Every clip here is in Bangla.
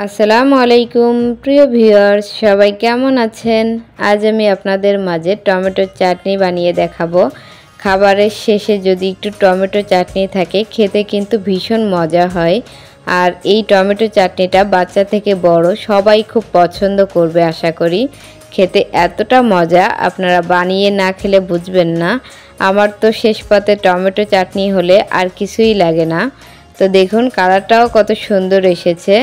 আসসালামু আলাইকুম প্রিয় ভিউয়ার্স, সবাই কেমন আছেন? আজ আমি আপনাদের মাঝে টমেটোর চাটনি বানিয়ে দেখাবো। খাবারের শেষে যদি একটু টমেটো চাটনি থাকে খেতে কিন্তু ভীষণ মজা হয়। আর এই টমেটো চাটনিটা বাচ্চা থেকে বড় সবাই খুব পছন্দ করবে আশা করি। খেতে এতটা মজা আপনারা বানিয়ে না খেলে বুঝবেন না। আমার তো শেষ পাতে টমেটো চাটনি হলে আর কিছুই লাগে না। তো দেখুন কালারটাও কত সুন্দর এসেছে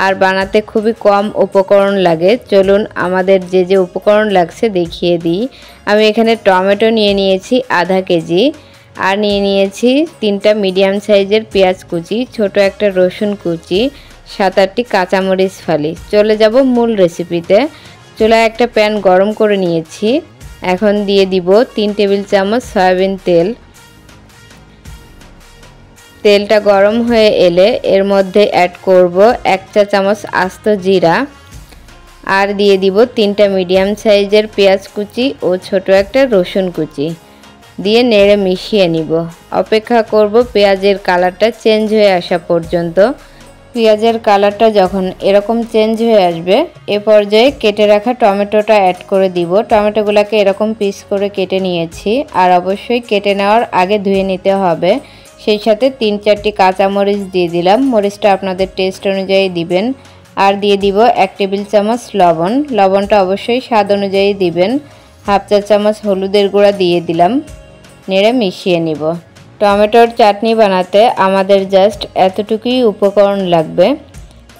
আর বানাতে খুবই কম উপকরণ লাগে। চলুন আমাদের যে উপকরণ লাগছে দেখিয়ে দিই। আমি এখানে টমেটো নিয়ে নিয়েছি আধা কেজি, আর নিয়ে নিয়েছি 3টা মিডিয়াম সাইজের পেঁয়াজ কুচি, ছোট একটা রসুন কুচি, 7-8টি কাঁচামরিচ ফালি। চলে যাব মূল রেসিপিতে। চুলায় একটা প্যান গরম করে নিয়েছি। এখন দিয়ে দিব 3 টেবিল চামচ সয়াবিন তেল। তেলটা গরম হয়ে এলে এর মধ্যে অ্যাড করব 1 চা চামচ আস্ত জিরা, আর দিয়ে দিব 3টা মিডিয়াম সাইজের পেঁয়াজ কুচি ও ছোট একটা রসুন কুচি দিয়ে নেড়ে মিশিয়ে নিব। অপেক্ষা করব পেঁয়াজের কালারটা চেঞ্জ হয়ে আসা পর্যন্ত। পেঁয়াজের কালারটা যখন এরকম চেঞ্জ হয়ে আসবে এ পর্যায়ে কেটে রাখা টমেটোটা অ্যাড করে দিব। টমেটোগুলোকে এরকম পিস করে কেটে নিয়েছি, আর অবশ্যই কেটে নেওয়ার আগে ধুয়ে নিতে হবে। সেই সাথে 3-4টি কাঁচামরিচ দিয়ে দিলাম, মরিচটা আপনাদের টেস্ট অনুযায়ী দিবেন। আর দিয়ে দিব 1 টেবিল চামচ লবণ, লবণটা অবশ্যই স্বাদ অনুযায়ী দিবেন। হাফ চা চামচ হলুদের গুঁড়া দিয়ে দিলাম, নেড়ে মিশিয়ে নিব। টমেটোর চাটনি বানাতে আমাদের জাস্ট এতটুকুই উপকরণ লাগবে।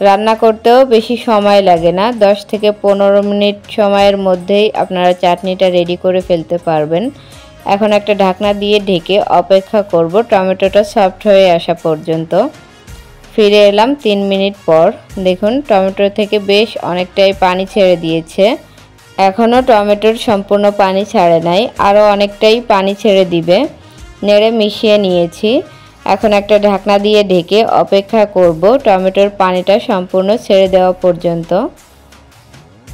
রান্না করতেও বেশি সময় লাগে না, 10 থেকে 15 মিনিট সময়ের মধ্যেই আপনারা চাটনিটা রেডি করে ফেলতে পারবেন। এখন একটা ঢাকনা দিয়ে ঢেকে অপেক্ষা করব টমেটোটা সফট হয়ে আসা পর্যন্ত। ফিরে এলাম 3 মিনিট পর। দেখুন টমেটো থেকে বেশ অনেকটাই পানি ছেড়ে দিয়েছে। এখনও টমেটোর সম্পূর্ণ পানি ছাড়ে নাই, আরও অনেকটাই পানি ছেড়ে দিবে। নেড়ে মিশিয়ে নিয়েছি। এখন একটা ঢাকনা দিয়ে ঢেকে অপেক্ষা করব টমেটোর পানিটা সম্পূর্ণ ছেড়ে দেওয়া পর্যন্ত।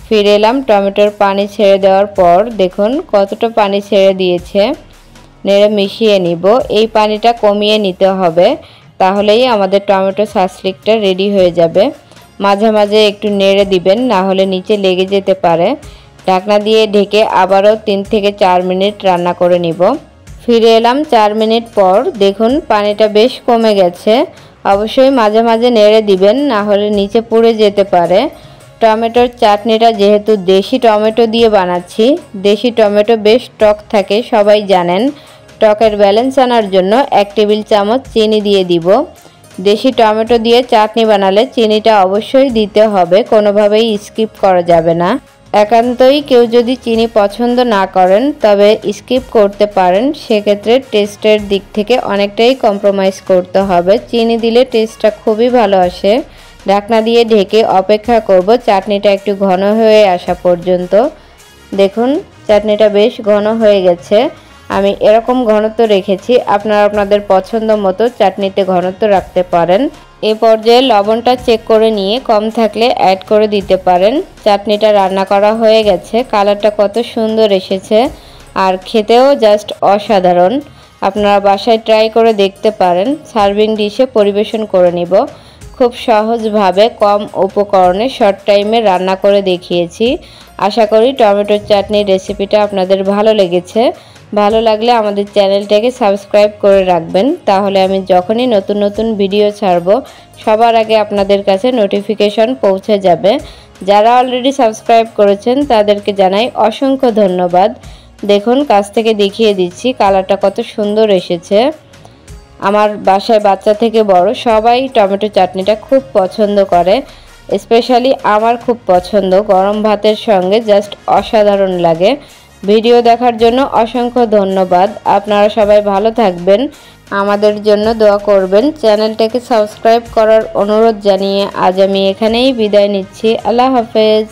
ফিরে এলাম টমেটোর পানি ছেড়ে দেওয়ার পর। দেখুন কতটা পানি ছেড়ে দিয়েছে। নেড়ে মিশিয়ে নিব। এই পানিটা কমিয়ে নিতে হবে, তাহলেই আমাদের টমেটো সাসলিকটা রেডি হয়ে যাবে। মাঝে মাঝে একটু নেড়ে দিবেন, না হলে নিচে লেগে যেতে পারে। ঢাকনা দিয়ে ঢেকে আবারও 3 থেকে 4 মিনিট রান্না করে নিব। ফিরে এলাম 4 মিনিট পর। দেখুন পানিটা বেশ কমে গেছে। অবশ্যই মাঝে মাঝে নেড়ে দিবেন, না হলে নিচে পুড়ে যেতে পারে। টমেটোর চাটনিটা যেহেতু দেশি টমেটো দিয়ে বানাচ্ছি, দেশি টমেটো বেশ টক থাকে সবাই জানেন। টকের ব্যালেন্স আনার জন্য 1 টেবিল চামচ চিনি দিয়ে দিব। দেশি টমেটো দিয়ে চাটনি বানালে চিনিটা অবশ্যই দিতে হবে, কোনোভাবেই স্কিপ করা যাবে না। একান্তই কেউ যদি চিনি পছন্দ না করেন তবে স্কিপ করতে পারেন, সেক্ষেত্রে টেস্টের দিক থেকে অনেকটাই কম্প্রোমাইজ করতে হবে। চিনি দিলে টেস্টটা খুবই ভালো আসে। ঢাকনা দিয়ে ঢেকে অপেক্ষা করব চাটনিটা একটু ঘন হয়ে আসা পর্যন্ত। দেখুন চাটনিটা বেশ ঘন হয়ে গেছে। আমি এরকম ঘনত্ব রেখেছি, আপনারা আপনাদের পছন্দ মতো চাটনিতে ঘনত্ব রাখতে পারেন। এ পর্যায়ে লবণটা চেক করে নিয়ে কম থাকলে অ্যাড করে দিতে পারেন। চাটনিটা রান্না করা হয়ে গেছে। কালারটা কত সুন্দর এসেছে, আর খেতেও জাস্ট অসাধারণ। আপনারা বাসায় ট্রাই করে দেখতে পারেন। সার্ভিং ডিশে পরিবেশন করে নিব। খুব সহজভাবে কম উপকরণে শর্ট টাইমে রান্না করে দেখিয়েছি। আশা করি টমেটোর চাটনির রেসিপিটা আপনাদের ভালো লেগেছে। ভালো লাগলে আমাদের চ্যানেলটাকে সাবস্ক্রাইব করে রাখবেন, তাহলে আমি যখনই নতুন নতুন ভিডিও ছাড়ব সবার আগে আপনাদের কাছে নোটিফিকেশন পৌঁছে যাবে। যারা অলরেডি সাবস্ক্রাইব করেছেন তাদেরকে জানাই অসংখ্য ধন্যবাদ। দেখুন কাছ থেকে দেখিয়ে দিচ্ছি কালারটা কত সুন্দর এসেছে। আমার বাসায় বাচ্চা থেকে বড় সবাই টমেটো চাটনিটা খুব পছন্দ করে। স্পেশালি আমার খুব পছন্দ, গরম ভাতের সঙ্গে জাস্ট অসাধারণ লাগে। ভিডিও দেখার জন্য অসংখ্য ধন্যবাদ। আপনারা সবাই ভালো থাকবেন, আমাদের জন্য দোয়া করবেন। চ্যানেলটাকে সাবস্ক্রাইব করার অনুরোধ জানিয়ে আজ আমি এখানেই বিদায় নিচ্ছি। আল্লাহ হাফেজ।